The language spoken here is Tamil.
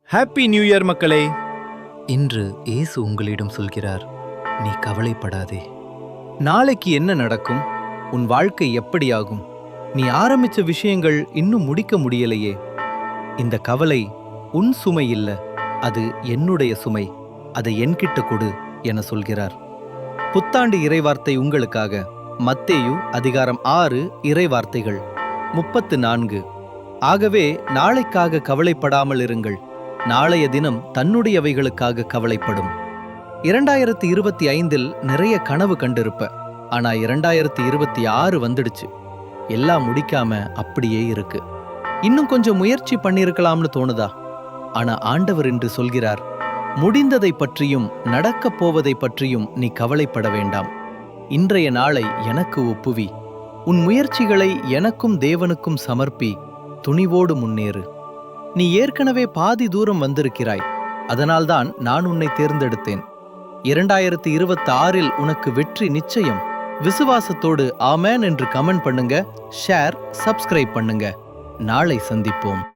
ஹாப்பி நியூ இயர் மக்களே. இன்று இயேசு உங்களிடம் சொல்கிறார், நீ கவலைப்படாதே. நாளைக்கு என்ன நடக்கும்? உன் வாழ்க்கை எப்படியாகும்? நீ ஆரம்பிச்ச விஷயங்கள் இன்னும் முடிக்க முடியலையே. இந்த கவலை உன் சுமை இல்ல, அது என்னுடைய சுமை. அதை என்கிட்ட கொடு என சொல்கிறார். புத்தாண்டு இறைவார்த்தை உங்களுக்காக. மத்தேயு அதிகாரம் 6 இறைவார்த்தைகள் 34. ஆகவே நாளைக்காக கவலைப்படாமல் இருங்கள், நாளைய தினம் தன்னுடையவைகளுக்காக கவலைப்படும். 2025 நிறைய கனவு கண்டிருப்ப, ஆனா 2026 வந்துடுச்சு. எல்லாம் முடிக்காம அப்படியே இருக்கு. இன்னும் கொஞ்சம் முயற்சி பண்ணிருக்கலாம்னு தோணுதா? ஆனா ஆண்டவர் என்று சொல்கிறார், முடிந்ததை பற்றியும் நடக்கப் போவதை பற்றியும் நீ கவலைப்பட வேண்டாம். இன்றைய நாளை எனக்கு ஒப்புவி. உன் முயற்சிகளை எனக்கும் தேவனுக்கும் சமர்ப்பி துணிவோடு முன்னேறு. நீ ஏற்கனவே பாதி தூரம் வந்திருக்கிறாய். அதனால்தான் நான் உன்னை தேர்ந்தெடுத்தேன். 2026 உனக்கு வெற்றி நிச்சயம். விசுவாசத்தோடு ஆமென் என்று கமெண்ட் பண்ணுங்க, ஷேர், சப்ஸ்கிரைப் பண்ணுங்க. நாளை சந்திப்போம்.